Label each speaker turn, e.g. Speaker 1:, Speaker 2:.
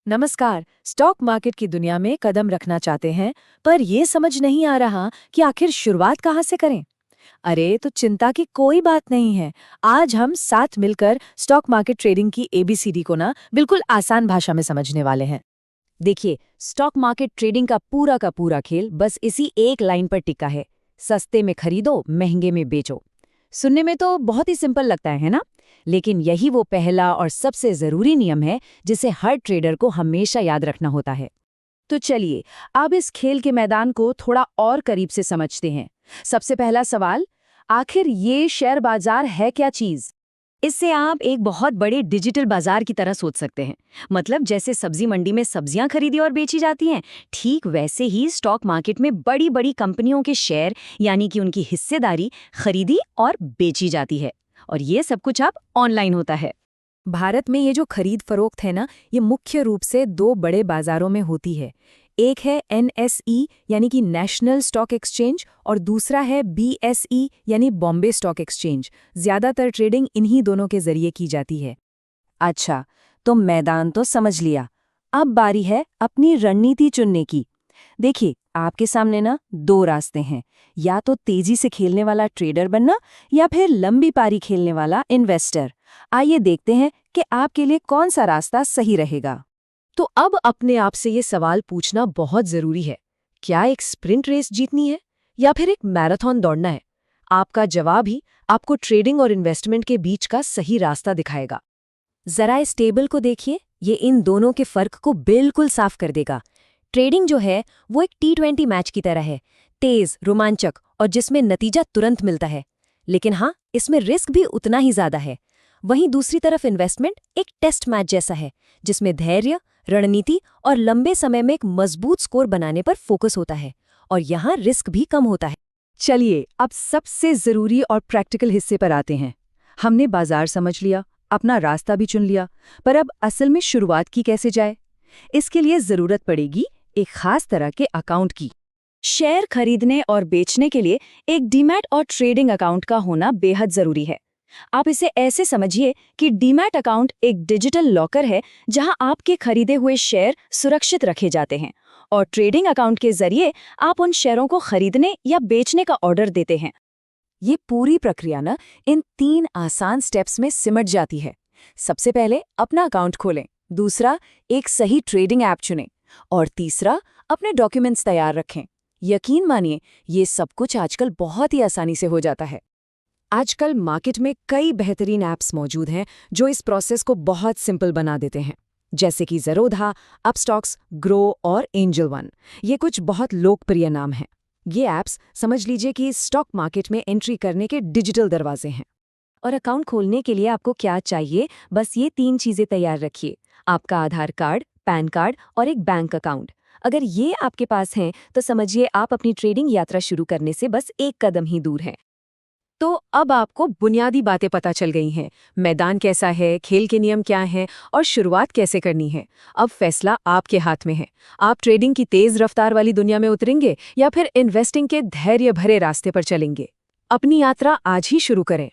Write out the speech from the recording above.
Speaker 1: नमस्कार। Stock market की दुनिया में कदम रखना चाहते हैं, पर ये समझ नहीं आ रहा कि आखिर शुरुआत कहाँ से करें। अरे तो चिंता की कोई बात नहीं है। आज हम साथ मिलकर स्टॉक मार्केट ट्रेडिंग की एबीसीडी को बिल्कुल आसान भाषा में समझने वाले हैं।
Speaker 2: देखिए, स्टॉक मार्केट ट्रेडिंग का पूरा खेल बस इसी एक लाइन पर टिका है। सस्ते में खरीदो, महंगे में बेचो। सुनने में तो बहुत ही सिंपल लगता है ना? लेकिन यही वो पहला और सबसे जरूरी नियम है जिसे हर ट्रेडर को हमेशा याद रखना होता है। तो चलिए, अब इस खेल के मैदान को थोड़ा और करीब से समझते हैं। सबसे पहला सवाल, आखिर ये शेयर बाजार है क्या चीज? इससे आप एक बहुत बड़े डिजिटल बाजार की तरह सोच सकते हैं। मतलब जैसे सब्जी मंडी में सब्जियां खरीदी और बेची जाती हैं, ठीक वैसे ही स्टॉक मार्केट में बड़ी बड़ी कंपनियों के शेयर यानी कि उनकी हिस्सेदारी खरीदी और बेची जाती है। और ये सब कुछ अब ऑनलाइन होता है।
Speaker 1: भारत में ये जो खरीद फरोख्त है ये मुख्य रूप से दो बड़े बाजारों में होती है। एक है NSE यानी कि नेशनल स्टॉक एक्सचेंज और दूसरा है BSE यानी बॉम्बे स्टॉक एक्सचेंज। ज्यादातर ट्रेडिंग इन्हीं दोनों के जरिए की जाती है।
Speaker 2: अच्छा, तो मैदान तो समझ लिया। अब बारी है अपनी रणनीति चुनने की। देखिए, आपके सामने दो रास्ते हैं। या तो तेजी से खेलने वाला ट्रेडर बनना या फिर लंबी पारी खेलने वाला इन्वेस्टर। आइए देखते हैं कि आपके लिए कौन सा रास्ता सही रहेगा।
Speaker 1: तो अब अपने आप से ये सवाल पूछना बहुत जरूरी है, क्या एक स्प्रिंट रेस जीतनी है या फिर एक मैराथन दौड़ना है? आपका जवाब ही आपको ट्रेडिंग और इन्वेस्टमेंट के बीच का सही रास्ता दिखाएगा।
Speaker 2: जरा इस टेबल को देखिए, ये इन दोनों के फर्क को बिल्कुल साफ कर देगा। ट्रेडिंग जो है वो एक T20 मैच की तरह है, तेज, रोमांचक और जिसमें नतीजा तुरंत मिलता है। लेकिन हाँ, इसमें रिस्क भी उतना ही ज्यादा है। वहीं दूसरी तरफ इन्वेस्टमेंट एक टेस्ट मैच जैसा है, जिसमें धैर्य, रणनीति और लंबे समय में एक मजबूत स्कोर बनाने पर फोकस होता है और यहाँ रिस्क भी कम होता है।
Speaker 1: चलिए, अब सबसे जरूरी और प्रैक्टिकल हिस्से पर आते हैं। हमने बाजार समझ लिया, अपना रास्ता भी चुन लिया, पर अब असल में शुरुआत की कैसे जाए? इसके लिए जरूरत पड़ेगी एक खास तरह के अकाउंट की।
Speaker 2: शेयर खरीदने और बेचने के लिए एक डीमैट और ट्रेडिंग अकाउंट का होना बेहद जरूरी है। आप इसे ऐसे समझिए कि डीमैट अकाउंट एक डिजिटल लॉकर है जहां आपके खरीदे हुए शेयर सुरक्षित रखे जाते हैं, और ट्रेडिंग अकाउंट के जरिए आप उन शेयरों को खरीदने या बेचने का ऑर्डर देते हैं।
Speaker 1: ये पूरी प्रक्रिया इन 3 आसान स्टेप्स में सिमट जाती है। सबसे पहले अपना अकाउंट खोलें, दूसरा एक सही ट्रेडिंग ऐप चुनें और तीसरा अपने डॉक्यूमेंट्स तैयार रखें। यकीन मानिए, ये सब कुछ आजकल बहुत ही आसानी से हो जाता है। आजकल मार्केट में कई बेहतरीन ऐप्स मौजूद हैं जो इस प्रोसेस को बहुत सिंपल बना देते हैं, जैसे कि ज़ेरोधा, अपस्टॉक्स, ग्रो और एंजल वन। ये कुछ बहुत लोकप्रिय नाम हैं। ये ऐप्स समझ लीजिए कि स्टॉक मार्केट में एंट्री करने के डिजिटल दरवाजे हैं।
Speaker 2: और अकाउंट खोलने के लिए आपको क्या चाहिए? बस ये 3 चीजें तैयार रखिए। आपका आधार कार्ड, पैन कार्ड और एक बैंक अकाउंट। अगर ये आपके पास हैं तो समझिए आप अपनी ट्रेडिंग यात्रा शुरू करने से बस एक कदम ही दूर हैं।
Speaker 1: तो अब आपको बुनियादी बातें पता चल गई हैं। मैदान कैसा है, खेल के नियम क्या हैं और शुरुआत कैसे करनी है। अब फैसला आपके हाथ में है। आप ट्रेडिंग की तेज रफ्तार वाली दुनिया में उतरेंगे या फिर इन्वेस्टिंग के धैर्य भरे रास्ते पर चलेंगे। अपनी यात्रा आज ही शुरू करें।